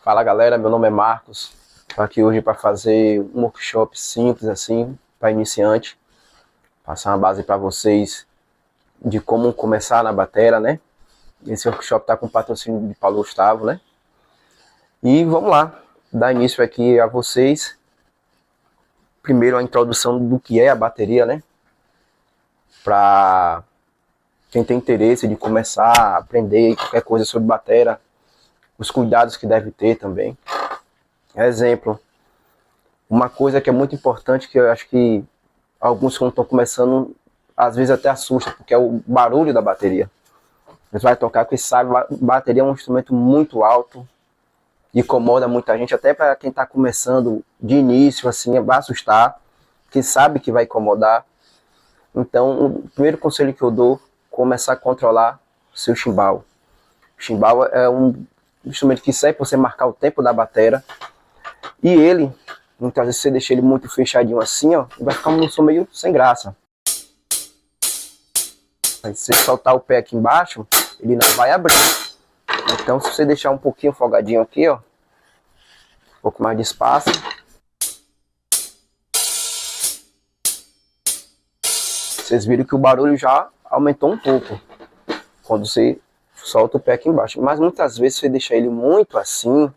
Fala galera, meu nome é Marcos. Estou aqui hoje para fazer um workshop simples assim, para iniciante. Passar uma base para vocês de como começar na batera, né? Esse workshop está com patrocínio de Paulo Gustavo, né? E vamos lá, dar início aqui a vocês. Primeiro a introdução do que é a bateria, né? Para quem tem interesse de começar a aprender qualquer coisa sobre batera, os cuidados que deve ter também. Exemplo, uma coisa que é muito importante, que eu acho que alguns quando estão começando, às vezes até assusta, porque é o barulho da bateria. Você vai tocar, porque sabe, bateria é um instrumento muito alto, incomoda muita gente, até para quem está começando de início, assim, vai assustar, que sabe que vai incomodar. Então, o primeiro conselho que eu dou, começar a controlar o seu chimbal. O chimbal é um instrumento que serve para você marcar o tempo da batera. E ele, muitas vezes você deixa ele muito fechadinho assim, ó, vai ficar um som meio sem graça. Aí se você soltar o pé aqui embaixo, ele não vai abrir. Então se você deixar um pouquinho folgadinho aqui, ó, um pouco mais de espaço, vocês viram que o barulho já aumentou um pouco quando você solta o pé aqui embaixo. Mas muitas vezes você deixa ele muito assim,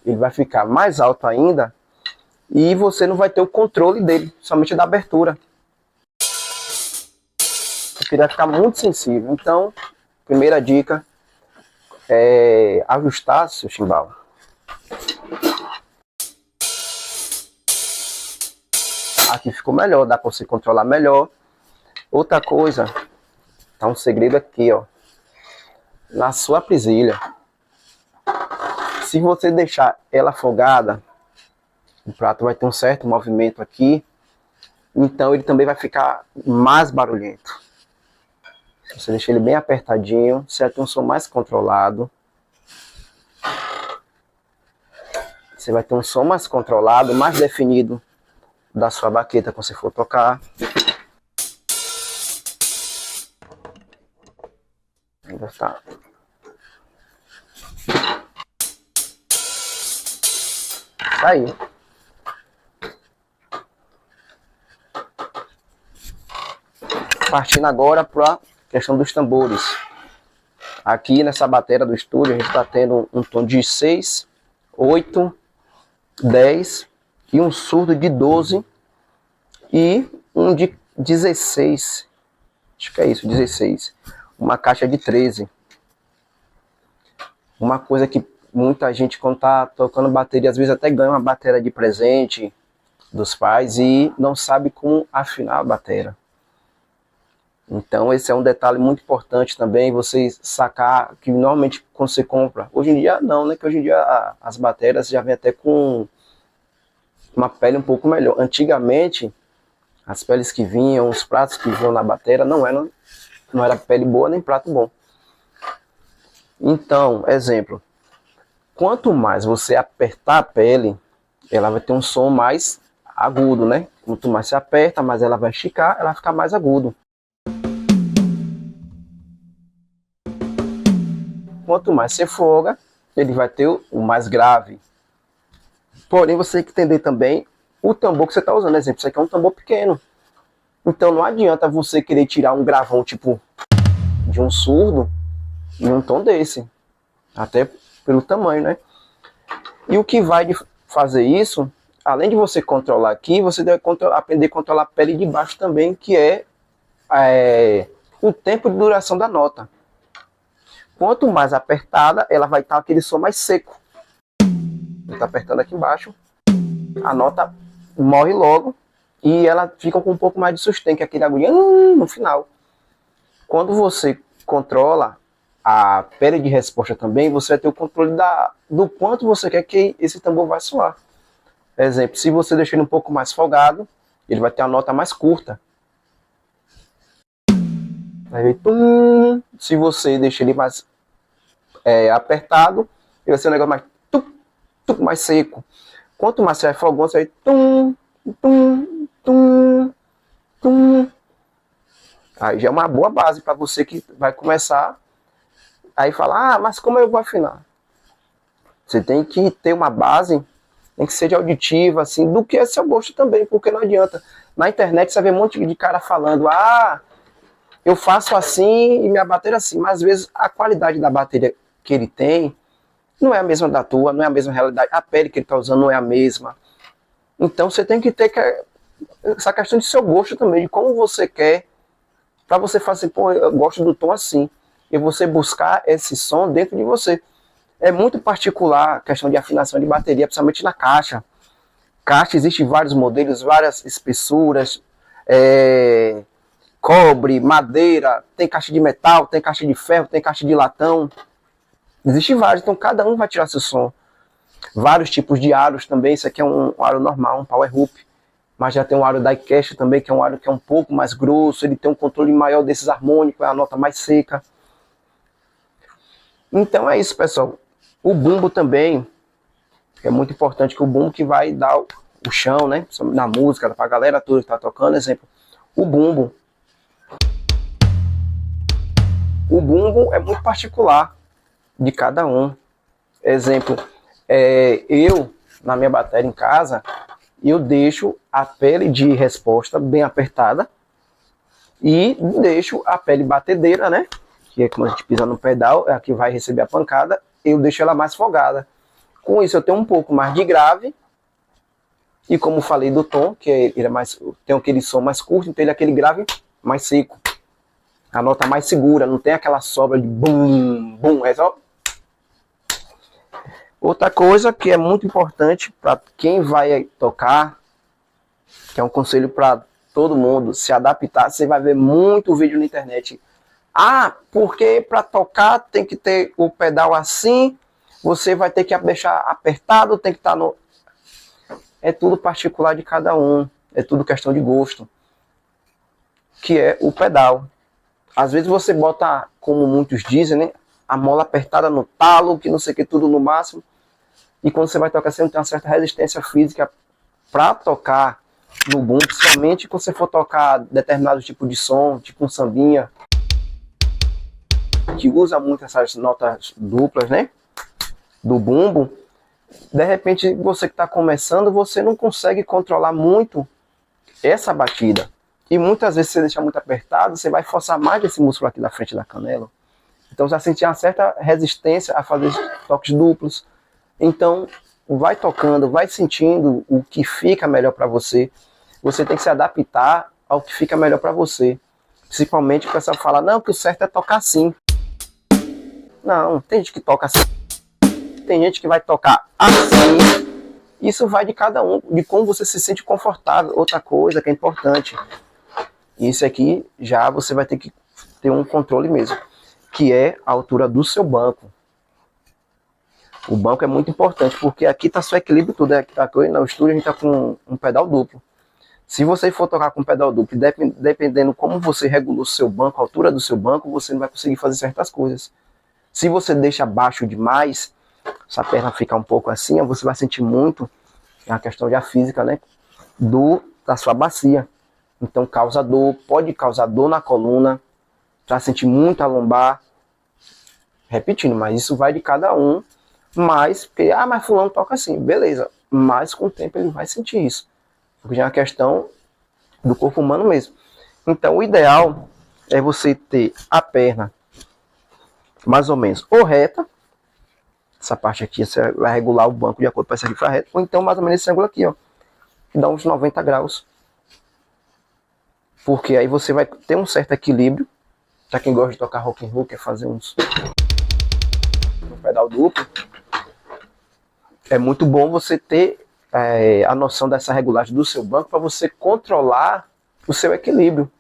ele vai ficar mais alto ainda e você não vai ter o controle dele, somente da abertura. Porque ele vai ficar muito sensível. Então, primeira dica é ajustar seu chimbal. Aqui ficou melhor, dá para você controlar melhor. Outra coisa, tá um segredo aqui, ó, na sua presilha. Se você deixar ela folgada, o prato vai ter um certo movimento aqui, então ele também vai ficar mais barulhento. Se você deixar ele bem apertadinho, você vai ter um som mais controlado. Você vai ter um som mais controlado, mais definido da sua baqueta quando você for tocar. Ainda está. Tá aí. Partindo agora para a questão dos tambores. Aqui nessa bateria do estúdio a gente está tendo um tom de 6, 8, 10 e um surdo de 12 e um de 16. Acho que é isso, 16. Uma caixa de 13. Uma coisa que muita gente, quando tá tocando bateria, às vezes até ganha uma bateria de presente dos pais e não sabe como afinar a bateria. Então esse é um detalhe muito importante também, você sacar que normalmente quando você compra, hoje em dia não, né? Que hoje em dia as baterias já vêm até com uma pele um pouco melhor. Antigamente, as peles que vinham, os pratos que vinham na bateria não era pele boa nem prato bom. Então, exemplo, quanto mais você apertar a pele, ela vai ter um som mais agudo, né? Quanto mais você aperta, mais ela vai esticar, ela vai ficar mais agudo. Quanto mais você folga, ele vai ter o mais grave. Porém, você tem que entender também o tambor que você está usando. Exemplo, isso aqui é um tambor pequeno. Então não adianta você querer tirar um gravão tipo de um surdo em um tom desse. Até pelo tamanho, né? E o que vai fazer isso, além de você controlar aqui, você deve aprender a controlar a pele de baixo também, que é o tempo de duração da nota. Quanto mais apertada, ela vai estar aquele som mais seco. Você está apertando aqui embaixo, a nota morre logo e ela fica com um pouco mais de sustento, que é aquele agulhinho no final. Quando você controla a pele de resposta também, você vai ter o controle do quanto você quer que esse tambor vai soar. Exemplo, se você deixar ele um pouco mais folgado, ele vai ter a nota mais curta. Se você deixar ele mais apertado, ele vai ser um negócio mais mais seco. Quanto mais você vai folgando, você vai Aí já é uma boa base para você que vai começar. Aí falar, ah, mas como eu vou afinar? Você tem que ter uma base, tem que ser de auditiva, assim, do que é seu gosto também, porque não adianta. Na internet você vê um monte de cara falando, ah, eu faço assim e minha bateria assim, mas às vezes a qualidade da bateria que ele tem não é a mesma da tua, não é a mesma realidade, a pele que ele está usando não é a mesma. Então você tem que ter essa questão de seu gosto também, de como você quer, para você fazer, pô, eu gosto do tom assim, e você buscar esse som dentro de você. É muito particular a questão de afinação de bateria, principalmente na caixa. Caixa, existem vários modelos, várias espessuras, cobre, madeira, tem caixa de metal, tem caixa de ferro, tem caixa de latão. Existem vários, então cada um vai tirar seu som. Vários tipos de aros também, isso aqui é um aro normal, um power hoop. Mas já tem um aro diecast também, que é um aro que é um pouco mais grosso, ele tem um controle maior desses harmônicos, é a nota mais seca. Então é isso, pessoal. O bumbo também, é muito importante, que o bumbo que vai dar o chão, né? Na música, pra galera toda que tá tocando, exemplo. O bumbo. O bumbo é muito particular de cada um. Exemplo, eu, na minha bateria em casa, eu deixo a pele de resposta bem apertada e deixo a pele batedeira, né? Que é quando a gente pisa no pedal, é a que vai receber a pancada, eu deixo ela mais folgada. Com isso eu tenho um pouco mais de grave, e como falei do tom, que ele é mais, tem aquele som mais curto, então ele é aquele grave mais seco. A nota mais segura, não tem aquela sobra de bum, bum, é só... Outra coisa que é muito importante para quem vai tocar, que é um conselho para todo mundo, se adaptar, você vai ver muito vídeo na internet. Ah, porque para tocar tem que ter o pedal assim, você vai ter que deixar apertado, tem que estar no... É tudo particular de cada um, é tudo questão de gosto, que é o pedal. Às vezes você bota, como muitos dizem, né, a mola apertada no talo, que não sei o que, tudo no máximo, e quando você vai tocar, você não tem uma certa resistência física para tocar no bumbo, principalmente quando você for tocar determinado tipo de som, tipo um sambinha, que usa muito essas notas duplas, né, do bumbo. De repente, você que está começando, você não consegue controlar muito essa batida. E muitas vezes você deixa muito apertado, você vai forçar mais esse músculo aqui da frente da canela. Então você vai sentir uma certa resistência a fazer toques duplos. Então, vai tocando, vai sentindo o que fica melhor para você. Você tem que se adaptar ao que fica melhor para você. Principalmente o pessoal fala, não, que o certo é tocar assim. Não, tem gente que toca assim. Tem gente que vai tocar assim. Isso vai de cada um, de como você se sente confortável. Outra coisa que é importante, isso aqui já você vai ter que ter um controle mesmo, que é a altura do seu banco. O banco é muito importante, porque aqui está seu equilíbrio tudo. Aqui no estúdio a gente está com um pedal duplo. Se você for tocar com pedal duplo, dependendo como você regula o seu banco, a altura do seu banco, você não vai conseguir fazer certas coisas. Se você deixa baixo demais, essa perna fica um pouco assim, você vai sentir muito, é uma questão de física, né, da sua bacia. Então causa dor, pode causar dor na coluna, vai sentir muita lombar. Repetindo, mas isso vai de cada um. Mas, porque, mas fulano toca assim, beleza. Mas com o tempo ele vai sentir isso. Porque já é uma questão do corpo humano mesmo. Então o ideal é você ter a perna mais ou menos ou reta. Essa parte aqui você vai regular o banco de acordo com essa aqui para reta. Ou então mais ou menos esse ângulo aqui, ó, que dá uns 90 graus. Porque aí você vai ter um certo equilíbrio. Para quem gosta de tocar rock and roll, quer fazer um pedal duplo, é muito bom você ter a noção dessa regulagem do seu banco para você controlar o seu equilíbrio.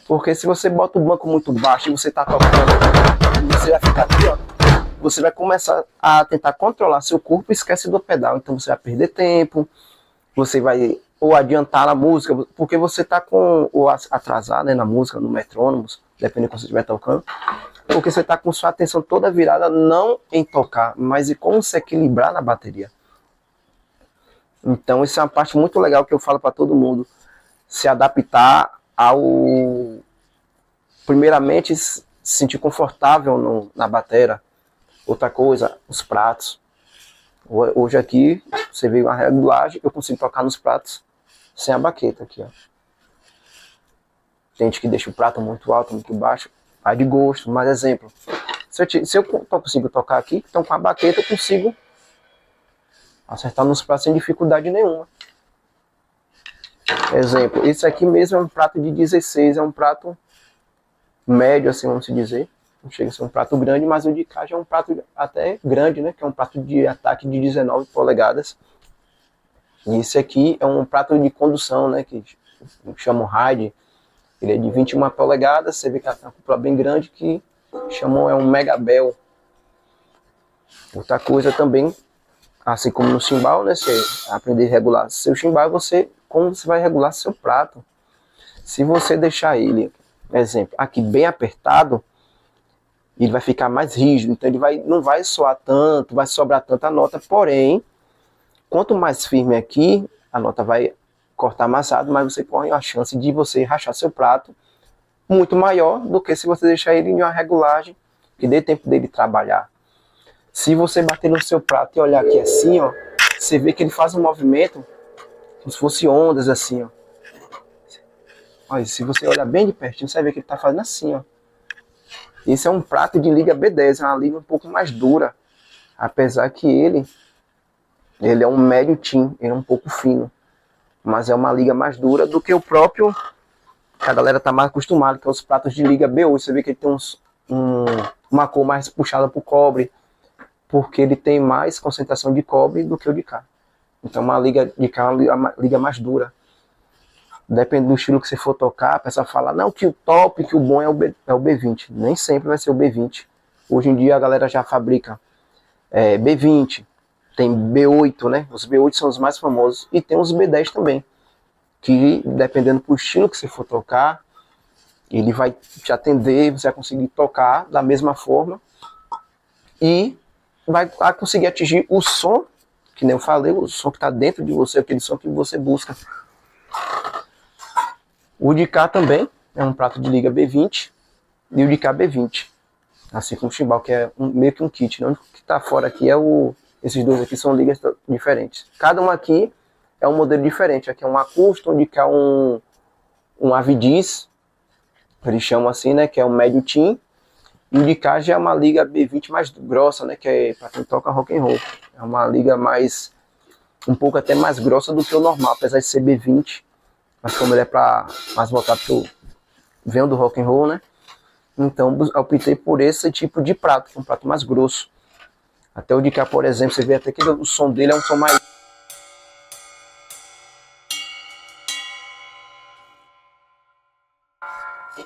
Porque se você bota o banco muito baixo e você está tocando, você vai ficar aqui, ó, você vai começar a tentar controlar seu corpo e esquece do pedal. Então você vai perder tempo, você vai ou adiantar na música, porque você está ou atrasado, né, na música, no metrônomo, dependendo de como você estiver tocando, porque você está com sua atenção toda virada não em tocar, mas em como se equilibrar na bateria. Então isso é uma parte muito legal que eu falo para todo mundo, se adaptar primeiramente, se sentir confortável na bateria. Outra coisa, os pratos. Hoje aqui, você vê uma regulagem, eu consigo tocar nos pratos sem a baqueta aqui, ó. Tem gente que deixa o prato muito alto, muito baixo, vai de gosto. Mas exemplo, se eu consigo tocar aqui, então com a baqueta eu consigo acertar nos pratos sem dificuldade nenhuma. Exemplo, esse aqui mesmo é um prato de 16, é um prato médio, assim, vamos dizer. Não chega a ser um prato grande, mas o de cá já é um prato até grande, né? Que é um prato de ataque de 19 polegadas. E esse aqui é um prato de condução, né? Que chamam Hyde. Ele é de 21 polegadas, você vê que é uma cúpula bem grande, que chamam é um Megabel. Outra coisa também, assim como no chimbal, né? Você aprender a regular seu chimbal, como você vai regular seu prato. Se você deixar ele, exemplo, aqui bem apertado, ele vai ficar mais rígido, então ele não vai soar tanto, vai sobrar tanta nota, porém, quanto mais firme aqui, a nota vai cortar amassado, mas você corre a chance de você rachar seu prato muito maior do que se você deixar ele em uma regulagem que dê tempo dele trabalhar. Se você bater no seu prato e olhar aqui assim, ó, você vê que ele faz um movimento como se fosse ondas assim, ó. Olha, se você olhar bem de pertinho, você vai ver que ele está fazendo assim, ó. Esse é um prato de liga B10, é uma liga um pouco mais dura, apesar que ele é um médio tim, ele é um pouco fino. Mas é uma liga mais dura do que o próprio, que a galera tá mais acostumada, que é os pratos de liga B8. Você vê que ele tem uma cor mais puxada pro cobre, porque ele tem mais concentração de cobre do que o de cá. Então uma liga de cá é uma liga mais dura. Depende do estilo que você for tocar, a pessoa fala, não, que o top, que o bom é o B20. Nem sempre vai ser o B20. Hoje em dia a galera já fabrica B20. Tem B8, né? Os B8 são os mais famosos. E tem os B10 também. Que, dependendo do estilo que você for tocar, ele vai te atender, você vai conseguir tocar da mesma forma. E vai conseguir atingir o som, que nem eu falei, o som que está dentro de você, aquele som que você busca. O de cá também é um prato de liga B20. E o de cá B20. Assim como o chimbal, que é meio que um kit. Né? O único que está fora aqui é esses dois aqui são ligas diferentes. Cada um aqui é um modelo diferente. Aqui é um acústico, onde cá é um Avidiz, eles chamam assim, né? Que é um médio tim. E o de cá já é uma liga B20 mais grossa, né? Que é para quem toca rock and roll. É uma liga um pouco até mais grossa do que o normal, apesar de ser B20. Mas como ele é mais voltado pro vem do rock and roll, né? Então eu optei por esse tipo de prato, que é um prato mais grosso. Até o de cá, por exemplo, você vê até que o som dele é um som mais...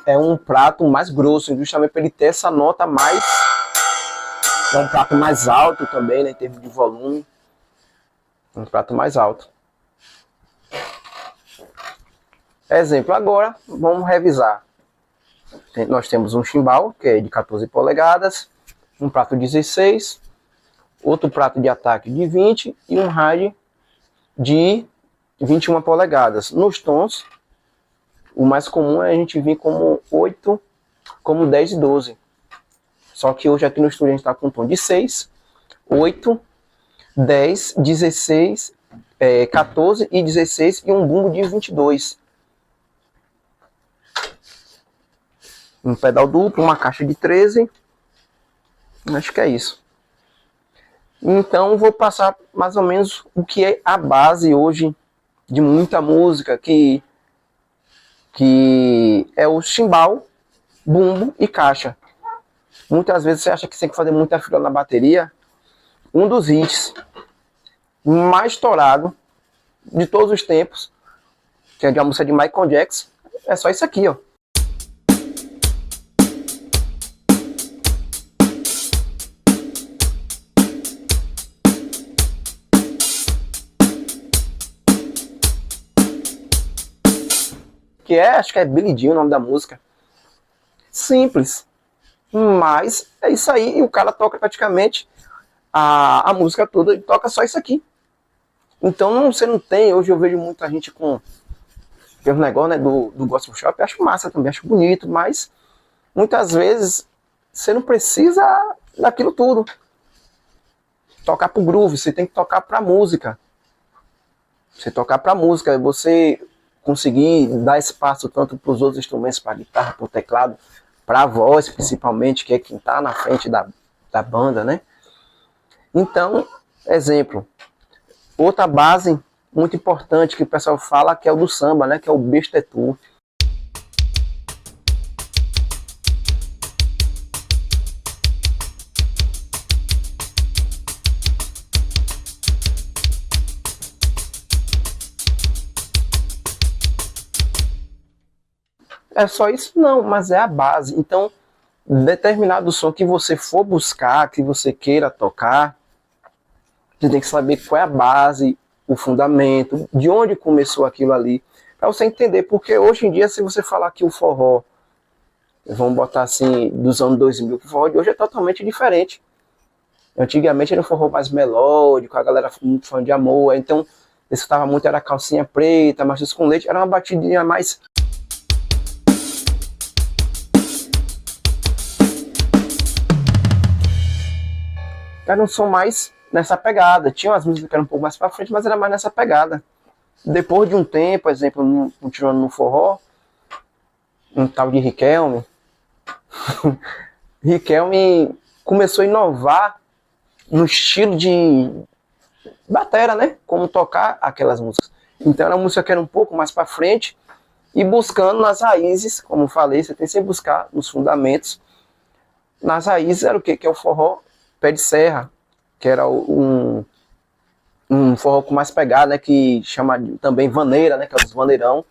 É um prato mais grosso, justamente para ele ter essa nota mais... É um prato mais alto também, né, em termos de volume. Um prato mais alto. Exemplo, agora vamos revisar. Nós temos um chimbal, que é de 14 polegadas, um prato 16, outro prato de ataque de 20 e um Hyde de 21 polegadas. Nos tons, o mais comum é a gente vir como 8, como 10 e 12. Só que hoje aqui no estúdio a gente está com um tom de 6, 8, 10, 16, 14 e 16 e um bumbo de 22. Um pedal duplo, uma caixa de 13. Acho que é isso. Então vou passar mais ou menos o que é a base hoje de muita música, que é o chimbal, bumbo e caixa. Muitas vezes você acha que você tem que fazer muita fila na bateria. Um dos hits mais estourado de todos os tempos, que é de uma música de Michael Jackson, é só isso aqui, ó. Acho que é Billie Jean o nome da música. Simples. Mas é isso aí. E o cara toca praticamente a música toda e toca só isso aqui. Então você não tem... Hoje eu vejo muita gente com... Tem um negócio, né, do gospel shop. Acho massa também, acho bonito, mas muitas vezes você não precisa daquilo tudo. Tocar pro groove, você tem que tocar pra música. Você tocar pra música, você conseguir dar espaço tanto para os outros instrumentos, para guitarra, para o teclado, para a voz principalmente, que é quem está na frente da banda, né? Então, exemplo, outra base muito importante que o pessoal fala que é o do samba, né? Que é o bestetu. É só isso? Não, mas é a base. Então, determinado som que você for buscar, que você queira tocar, você tem que saber qual é a base, o fundamento, de onde começou aquilo ali, para você entender. Porque hoje em dia, se você falar que o forró, vamos botar assim, dos anos 2000, o forró de hoje é totalmente diferente. Antigamente era um forró mais melódico, a galera muito fã de amor, então eu escutava muito, era calcinha preta, machos com leite, era uma batidinha mais... Era um som mais nessa pegada. Tinha umas músicas que eram um pouco mais pra frente, mas era mais nessa pegada. Depois de um tempo, por exemplo, continuando no forró, um tal de Riquelme. Riquelme começou a inovar no estilo de batera, né? Como tocar aquelas músicas. Então era uma música que era um pouco mais pra frente e buscando nas raízes, como eu falei, você tem que sempre buscar nos fundamentos. Nas raízes era o quê? Que é o forró pé de serra, que era um forró com mais pegada, né, que chama também vaneira, né, que é os vaneirão.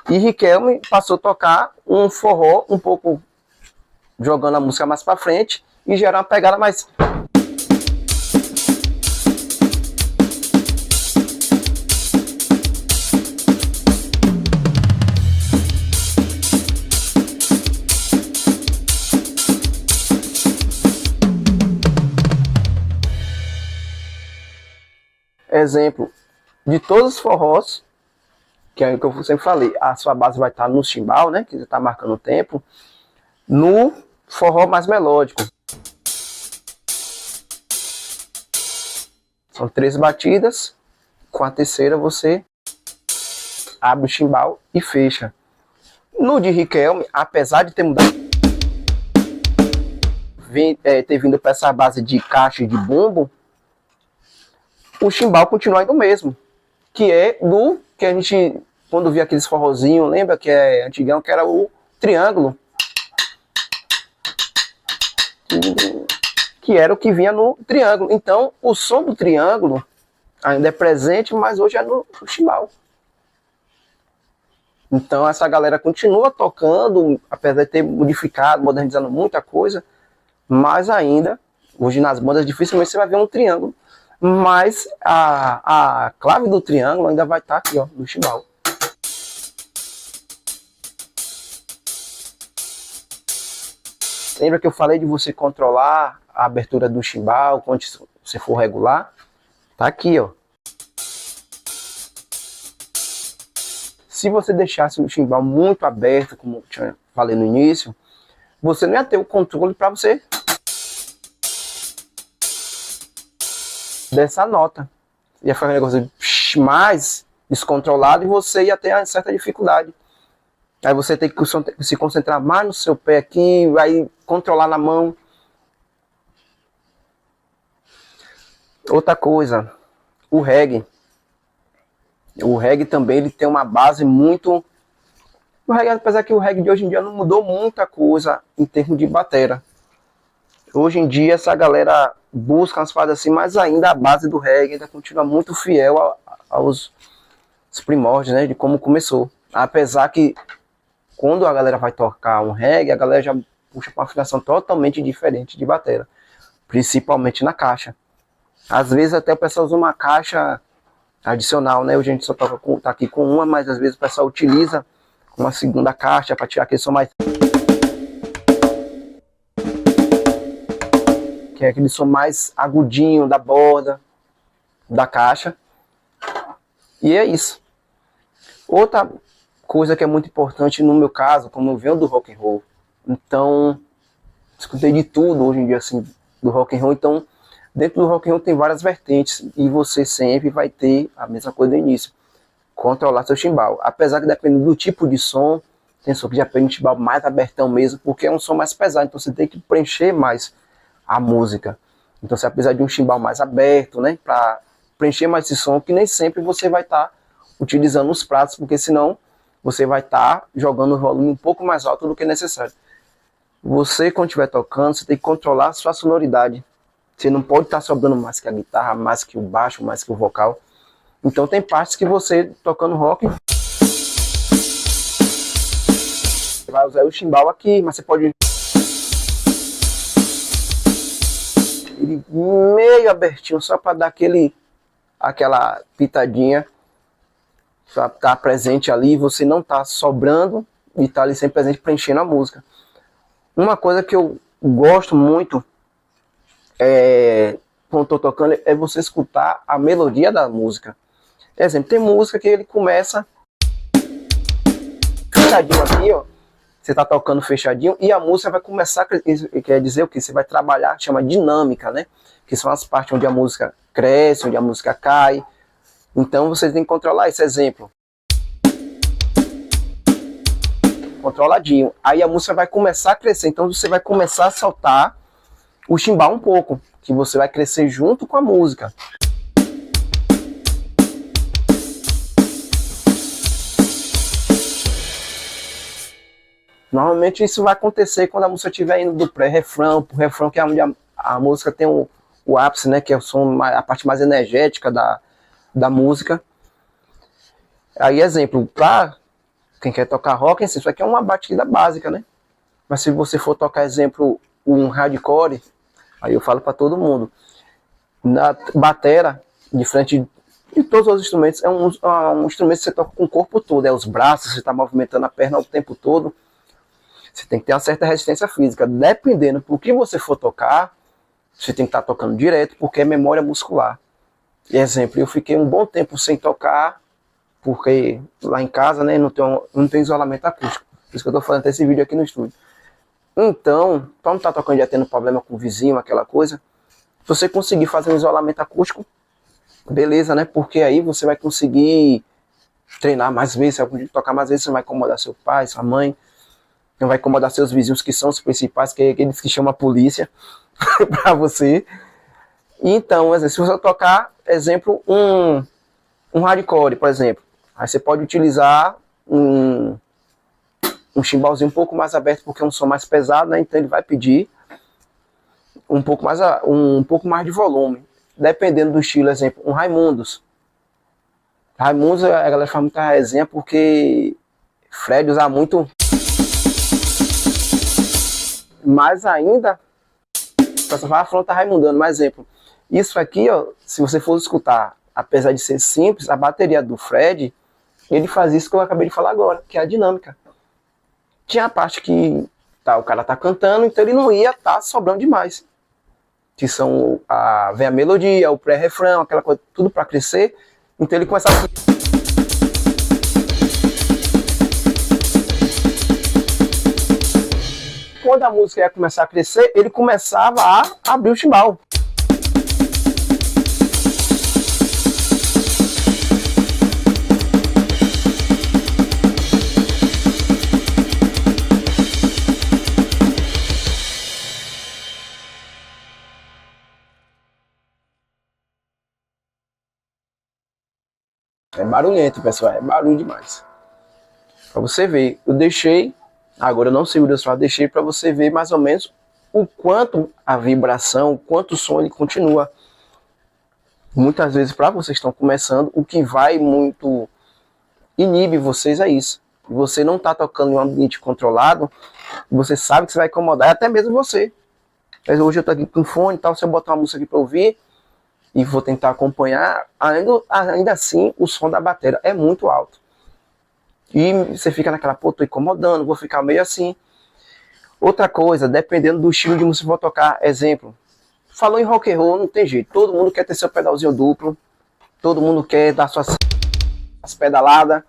E Riquelme passou a tocar um forró um pouco jogando a música mais para frente e gerar uma pegada mais... Exemplo, de todos os forrós, que é o que eu sempre falei, a sua base vai estar no chimbal, né, que já está marcando o tempo, no forró mais melódico. São 3 batidas, com a terceira você abre o chimbal e fecha. No de Riquelme, apesar de ter mudado, ter vindo para essa base de caixa e de bumbo, o chimbal continua ainda o mesmo, que é do que a gente, quando via aqueles forrozinhos, lembra que é antigão, que era o triângulo, que era o que vinha no triângulo. Então, o som do triângulo ainda é presente, mas hoje é no chimbal. Então, essa galera continua tocando, apesar de ter modificado, modernizando muita coisa, mas ainda, hoje nas bandas dificilmente você vai ver um triângulo. Mas a clave do triângulo ainda vai estar aqui, ó, no chimbal. Lembra que eu falei de você controlar a abertura do chimbal quando você for regular? Tá aqui, ó. Se você deixasse o chimbal muito aberto, como eu falei no início, você não ia ter o controle para você dessa nota. Ia ficar um negócio mais descontrolado e você ia ter uma certa dificuldade. Aí você tem que se concentrar mais no seu pé aqui, vai controlar na mão. Outra coisa, o reggae. O reggae também ele tem uma base muito... O reggae, apesar que o reggae de hoje em dia não mudou muita coisa em termos de batera. Hoje em dia essa galera busca umas paradas assim, mas ainda a base do reggae ainda continua muito fiel aos primórdios, né, de como começou. Apesar que quando a galera vai tocar um reggae, a galera já puxa para uma afinação totalmente diferente de batera, principalmente na caixa. Às vezes até o pessoal usa uma caixa adicional, né? Hoje a gente só toca tá aqui com uma, mas às vezes o pessoal utiliza uma segunda caixa para tirar aquele som mais... que é aquele som mais agudinho da borda da caixa. E é isso. Outra coisa que é muito importante no meu caso, como eu venho do rock and roll, Então, escutei de tudo hoje em dia, assim, do rock and roll. Então, dentro do rock and roll tem várias vertentes e você sempre vai ter a mesma coisa do início, controlar seu chimbal. Apesar que dependendo do tipo de som, tem som que já pega um chimbal mais abertão mesmo, porque é um som mais pesado, então você tem que preencher mais a música. Então você precisa de um chimbal mais aberto, né, para preencher mais esse som, que nem sempre você vai estar utilizando os pratos, porque senão você vai estar jogando o volume um pouco mais alto do que necessário. Você, quando estiver tocando, você tem que controlar a sua sonoridade. Você não pode estar sobrando mais que a guitarra, mais que o baixo, mais que o vocal. Então tem partes que você, tocando rock, vai usar o chimbal aqui, mas você pode ele meio abertinho, só para dar aquela pitadinha, para estar presente ali, você não tá sobrando e tá ali sempre presente, preenchendo a música. Uma coisa que eu gosto muito quando estou tocando é você escutar a melodia da música. Por exemplo, tem música que ele começa fechadinho aqui, ó. Você está tocando fechadinho e a música vai começar, quer dizer o que? Você vai trabalhar, chama dinâmica, né? Que são as partes onde a música cresce, onde a música cai. Então você tem que controlar esse exemplo. Controladinho. Aí a música vai começar a crescer, então você vai começar a soltar o chimbal um pouco, que você vai crescer junto com a música. Normalmente isso vai acontecer quando a música estiver indo do pré-refrão pro refrão, que é onde a música tem o ápice, né, que é o som, a parte mais energética da música. Aí, exemplo, para quem quer tocar rock, isso aqui é uma batida básica, né? Mas se você for tocar, exemplo, um hardcore, aí eu falo para todo mundo, na batera, diferente de todos os instrumentos, é um instrumento que você toca com o corpo todo, é os braços, você está movimentando a perna o tempo todo. Você tem que ter uma certa resistência física. Dependendo do que você for tocar, você tem que estar tocando direto, porque é memória muscular. E, exemplo, eu fiquei um bom tempo sem tocar, porque lá em casa, né, não tem isolamento acústico. Por isso que eu estou fazendo esse vídeo aqui no estúdio. Então, para não estar tocando já tendo problema com o vizinho, aquela coisa, se você conseguir fazer um isolamento acústico, beleza, né? Porque aí você vai conseguir treinar mais vezes, você vai tocar mais vezes, você vai incomodar seu pai, sua mãe, não vai incomodar seus vizinhos, que são os principais, que é aqueles que chamam a polícia para você. Então, se você tocar, exemplo, um hardcore, por exemplo, aí você pode utilizar um chimbalzinho um pouco mais aberto, porque é um som mais pesado, né? Então ele vai pedir um pouco mais de volume, dependendo do estilo. Exemplo, um Raimundos. Raimundos, a galera faz muita resenha porque Fred usa muito. Mas ainda, a pessoa fala, falando tá raimundando, mas exemplo, isso aqui, ó, se você for escutar, apesar de ser simples, a bateria do Fred, ele faz isso que eu acabei de falar agora, que é a dinâmica. Tinha a parte que o cara tá cantando, então ele não ia estar sobrando demais. Que são vem a melodia, o pré-refrão, aquela coisa, tudo para crescer, então ele começa a... Quando a música ia começar a crescer, ele começava a abrir o chimbal. É barulhento, pessoal, é barulho demais. Pra você ver, eu deixei, agora eu não sei o Deus fala, deixei para você ver mais ou menos o quanto a vibração, o quanto o som ele continua. Muitas vezes, para vocês que estão começando, o que vai muito inibe vocês é isso. Você não está tocando em um ambiente controlado, você sabe que você vai incomodar, até mesmo você. Mas hoje eu estou aqui com fone e tal, se eu botar uma música aqui para ouvir e vou tentar acompanhar, ainda assim o som da bateria é muito alto. E você fica naquela, pô, tô incomodando, vou ficar meio assim. Outra coisa, dependendo do estilo de música que eu vou tocar, exemplo, falou em rock and roll, não tem jeito, todo mundo quer ter seu pedalzinho duplo, todo mundo quer dar suas pedaladas.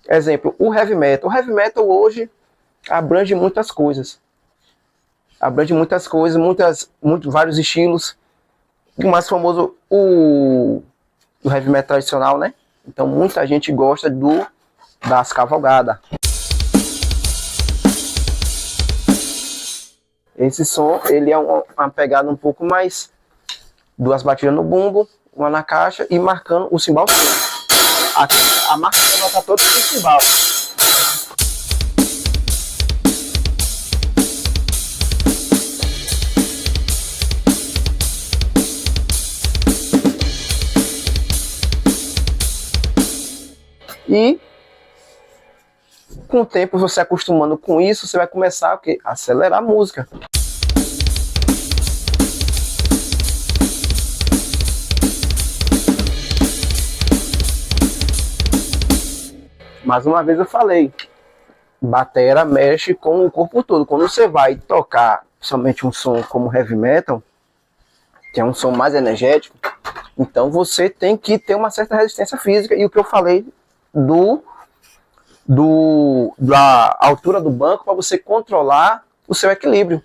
Exemplo, o heavy metal. O heavy metal hoje, abrange muitas coisas. Abrange muitas coisas, vários estilos. O mais famoso, o heavy metal tradicional, né? Então muita gente gosta das cavalgadas. Esse som, ele é uma pegada um pouco mais, 2 batidas no bumbo, uma na caixa e marcando o cimbal. A marca vai estar toda no cimbal. E com o tempo, você acostumando com isso, você vai começar a acelerar a música. Mais uma vez eu falei, batera mexe com o corpo todo. Quando você vai tocar somente um som como heavy metal, que é um som mais energético, então você tem que ter uma certa resistência física. E o que eu falei da altura do banco para você controlar o seu equilíbrio.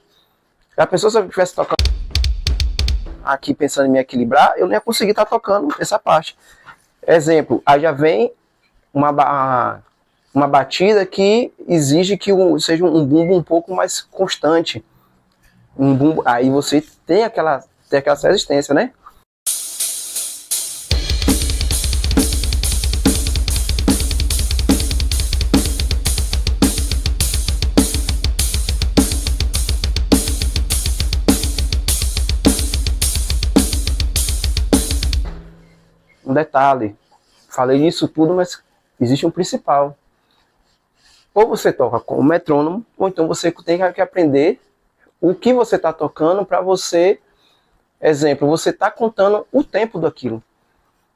A pessoa, se eu estivesse tocando aqui pensando em me equilibrar, eu não ia conseguir estar tocando essa parte. Exemplo, aí já vem uma batida que exige que seja um bumbo um pouco mais constante. Um bumbo, aí você tem aquela resistência, né? Um detalhe, falei disso tudo, mas existe um principal. Ou você toca com o metrônomo, ou então você tem que aprender o que você está tocando para você, exemplo, você está contando o tempo daquilo.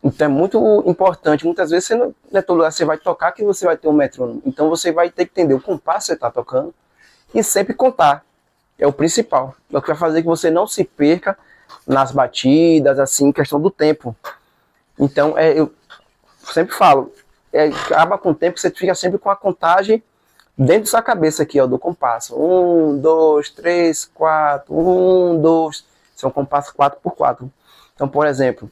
Então é muito importante, muitas vezes não é todo lugar que você vai tocar que você vai ter um metrônomo. Então você vai ter que entender o compasso que você está tocando e sempre contar. É o principal. É o que vai fazer que você não se perca nas batidas, assim, questão do tempo. Então, eu sempre falo, acaba com o tempo, você fica sempre com a contagem dentro da sua cabeça aqui, ó, do compasso. 1, 2, 3, 4, 1, 2. Isso é um compasso 4x4. Então, por exemplo,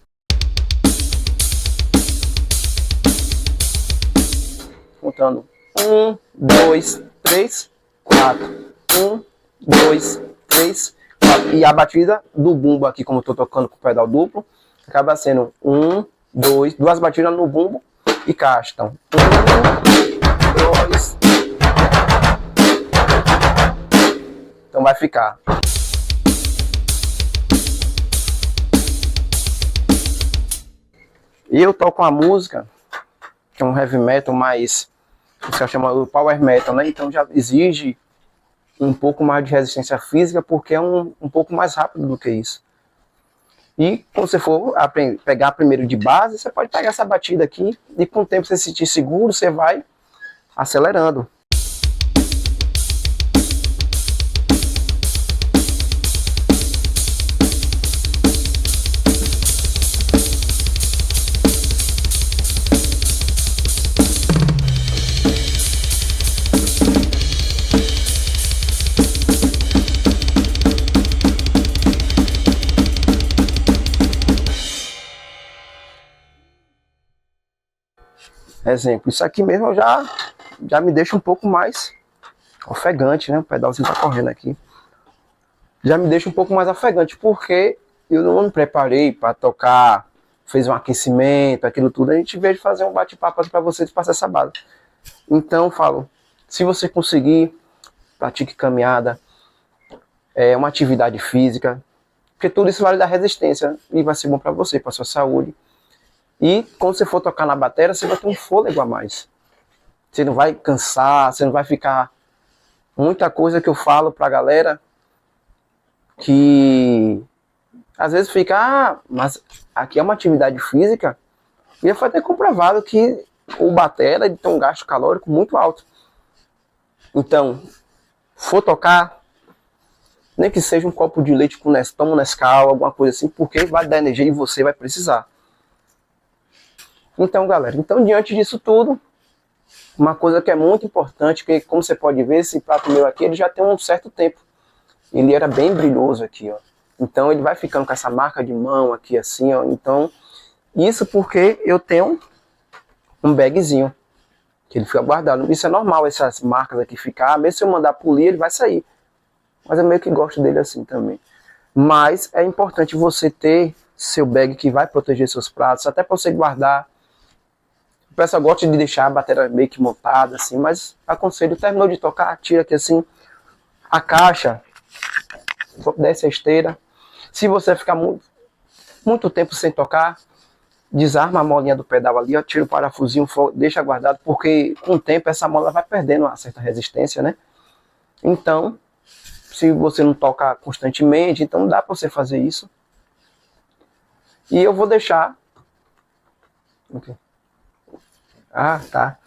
contando 1, 2, 3, 4. 1, 2, 3, 4. E a batida do bumbo aqui, como eu estou tocando com o pedal duplo, acaba sendo 1, 2, 2 batidas no bumbo e caixa. Então, 1, 2. Então vai ficar. E eu toco uma música que é um heavy metal mais, que se chama o power metal, né? Então já exige um pouco mais de resistência física, porque é um pouco mais rápido do que isso. E quando você for pegar primeiro de base, você pode pegar essa batida aqui e com o tempo você se sentir seguro, você vai acelerando. Exemplo, isso aqui mesmo já me deixa um pouco mais ofegante, né? O pedalzinho tá correndo aqui. Já me deixa um pouco mais ofegante, porque eu não me preparei para tocar, fez um aquecimento, aquilo tudo. A gente veio de fazer um bate-papo aqui para vocês, passar essa base. Então, eu falo, se você conseguir, pratique caminhada, uma atividade física, porque tudo isso vale da resistência e vai ser bom para você, para sua saúde. E quando você for tocar na bateria, você vai ter um fôlego a mais. Você não vai cansar, você não vai ficar... Muita coisa que eu falo pra galera que às vezes fica, mas aqui é uma atividade física, e foi até comprovado que o bateria tem um gasto calórico muito alto. Então, for tocar, nem que seja um copo de leite com Nescau, Nescau, alguma coisa assim, porque vai dar energia e você vai precisar. Então, galera, diante disso tudo, Uma coisa que é muito importante, que como você pode ver, esse prato meu aqui, ele já tem um certo tempo. Ele era bem brilhoso aqui, ó. Então ele vai ficando com essa marca de mão aqui assim, ó. Então, isso porque eu tenho um bagzinho, que ele fica guardado. Isso é normal, essas marcas aqui ficar, mesmo se eu mandar polir, ele vai sair. Mas eu meio que gosto dele assim também. Mas é importante você ter seu bag que vai proteger seus pratos, até para você guardar. O pessoal gosta de deixar a bateria meio que montada assim, mas aconselho, terminou de tocar, tira aqui assim a caixa, desce a esteira. Se você ficar muito tempo sem tocar, desarma a molinha do pedal ali, ó, tira o parafusinho, deixa guardado, porque com o tempo essa mola vai perdendo uma certa resistência, né? Então, se você não toca constantemente, então dá para você fazer isso. E eu vou deixar... Okay. Ah, tá.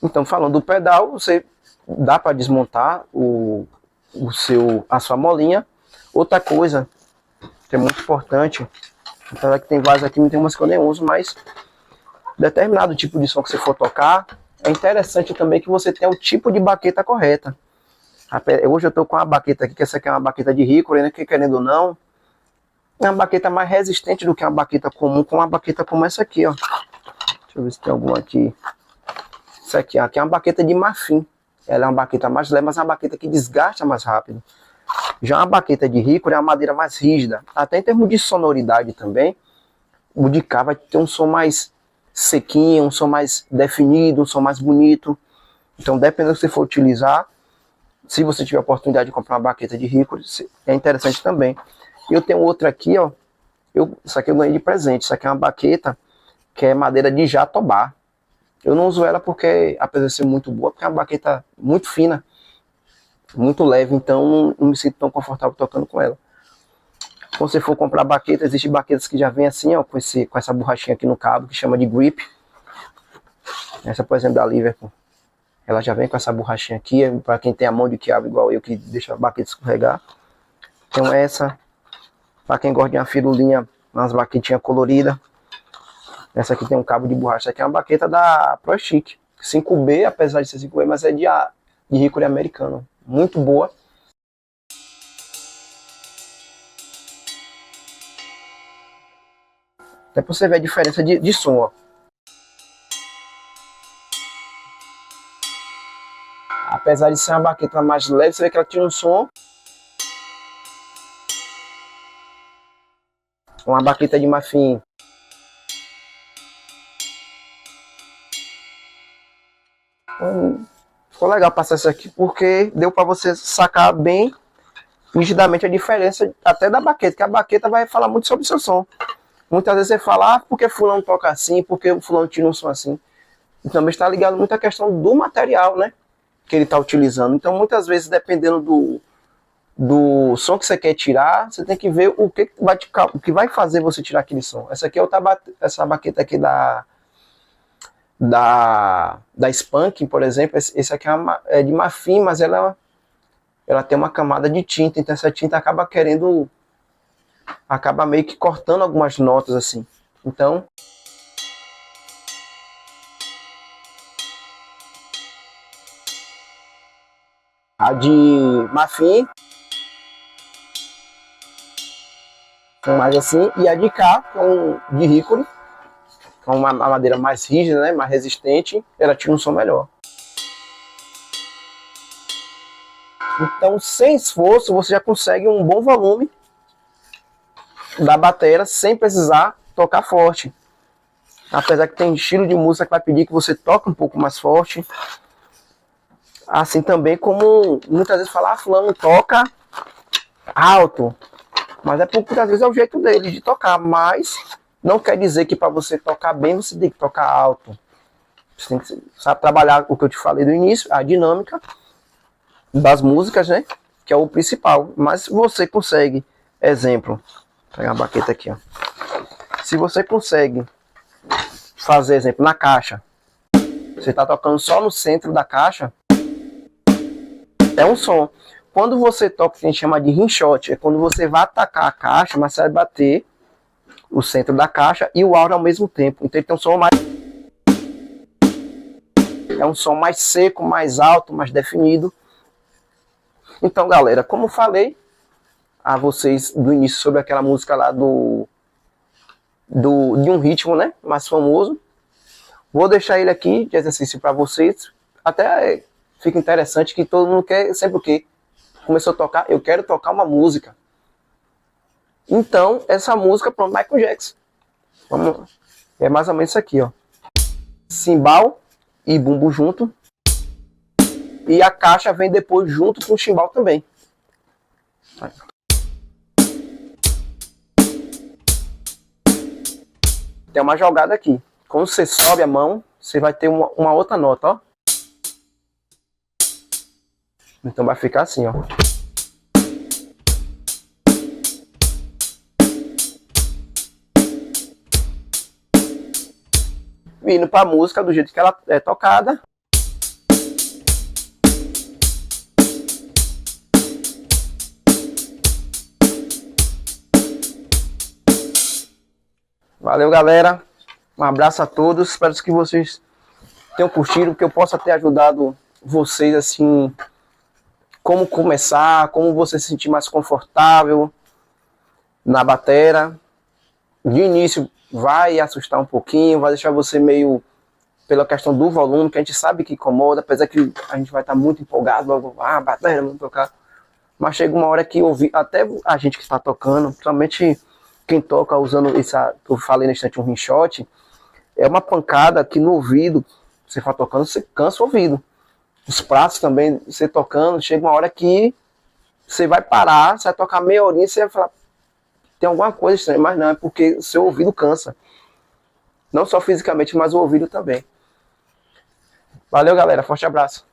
Então, falando do pedal, você dá para desmontar a sua molinha. Outra coisa que é muito importante, apesar que tem vários aqui, não tem umas que eu nem uso, mas determinado tipo de som que você for tocar, é interessante também que você tenha o tipo de baqueta correta. Hoje eu estou com uma baqueta aqui, que essa aqui é uma baqueta de Hickory, né, que querendo ou não, é uma baqueta mais resistente do que uma baqueta comum, com uma baqueta como essa aqui, ó. Deixa eu ver se tem alguma aqui. Essa aqui é uma baqueta de marfim. Ela é uma baqueta mais leve, mas é uma baqueta que desgasta mais rápido. Já uma baqueta de Hickory é uma madeira mais rígida. Até em termos de sonoridade também, o de cá vai ter um som mais sequinho, um som mais definido, um som mais bonito. Então, dependendo do que você for utilizar, se você tiver a oportunidade de comprar uma baqueta de Hickory, é interessante também. Eu tenho outra aqui, ó. Isso aqui eu ganhei de presente. Isso aqui é uma baqueta que é madeira de jatobá. Eu não uso ela porque, apesar de ser muito boa, porque é uma baqueta muito fina, muito leve, então não me sinto tão confortável tocando com ela. Quando você for comprar baqueta, existem baquetas que já vem assim, ó, com essa borrachinha aqui no cabo, que chama de grip. Essa, por exemplo, da Liverpool. Ela já vem com essa borrachinha aqui, para quem tem a mão de quiabo igual eu, que deixa a baqueta escorregar. Então essa, para quem gosta de uma firulinha, umas baquetinhas coloridas. Essa aqui tem um cabo de borracha. Essa aqui é uma baqueta da ProChic. 5B, apesar de ser 5B, mas é de Hickory americano. Muito boa. Até pra você ver a diferença de som, ó. Apesar de ser uma baqueta mais leve, você vê que ela tinha um som. Uma baqueta de marfim. Ficou legal passar isso aqui, porque deu para você sacar bem nitidamente a diferença até da baqueta, que a baqueta vai falar muito sobre o seu som. Muitas vezes você fala, ah, porque fulano toca assim, porque o fulano tira um som assim. E também está ligado muito à questão do material, né, que ele está utilizando. Então muitas vezes, dependendo do som que você quer tirar, você tem que ver o que vai fazer você tirar aquele som. Essa aqui é essa baqueta aqui da Spanking, por exemplo. Esse aqui é de marfim, mas ela tem uma camada de tinta, então essa tinta acaba meio que cortando algumas notas assim. Então a de marfim mais assim, e a de cá, de Hickory, com uma madeira mais rígida, né, mais resistente, ela tira um som melhor. Então, sem esforço, você já consegue um bom volume da bateria sem precisar tocar forte. Apesar que tem estilo de música que vai pedir que você toque um pouco mais forte. Assim também como muitas vezes falar, fulano toca alto. Mas é porque às vezes é o jeito dele de tocar, mas não quer dizer que para você tocar bem, você tem que tocar alto. Você tem que saber trabalhar o que eu te falei do início, a dinâmica das músicas, né? Que é o principal. Mas se você consegue, exemplo, vou pegar a baqueta aqui, ó. Se você consegue fazer, exemplo, na caixa, você está tocando só no centro da caixa, é um som. Quando você toca o que a gente chama de rimshot, é quando você vai atacar a caixa, mas você vai bater o centro da caixa e o áudio ao mesmo tempo. Então ele tem um som mais... É um som mais seco, mais alto, mais definido. Então, galera, como falei a vocês do início sobre aquela música lá de um ritmo, né, mais famoso, vou deixar ele aqui de exercício para vocês. Até fica interessante que todo mundo quer sempre o quê? Começou a tocar, eu quero tocar uma música. Então, essa música para o Michael Jackson. Vamos, é mais ou menos isso aqui, ó. Cimbal e bumbo junto. E a caixa vem depois junto com o chimbal também. Tem uma jogada aqui. Quando você sobe a mão, você vai ter uma outra nota, ó. Então vai ficar assim, ó. Indo para a música do jeito que ela é tocada. Valeu, galera. Um abraço a todos. Espero que vocês tenham curtido, que eu possa ter ajudado vocês, assim, como começar, como você se sentir mais confortável na bateria. De início vai assustar um pouquinho, vai deixar você meio pela questão do volume, que a gente sabe que incomoda, apesar que a gente vai estar muito empolgado, bateria, vamos tocar. Mas chega uma hora que ouvir, até a gente que está tocando, principalmente quem toca usando essa, eu falei na instante, um rinshot, é uma pancada que no ouvido, você vai tocando, você cansa o ouvido. Os pratos também, você tocando, chega uma hora que você vai parar, você vai tocar meia horinha, você vai falar, tem alguma coisa estranha, mas não, é porque o seu ouvido cansa. Não só fisicamente, mas o ouvido também. Valeu, galera, forte abraço.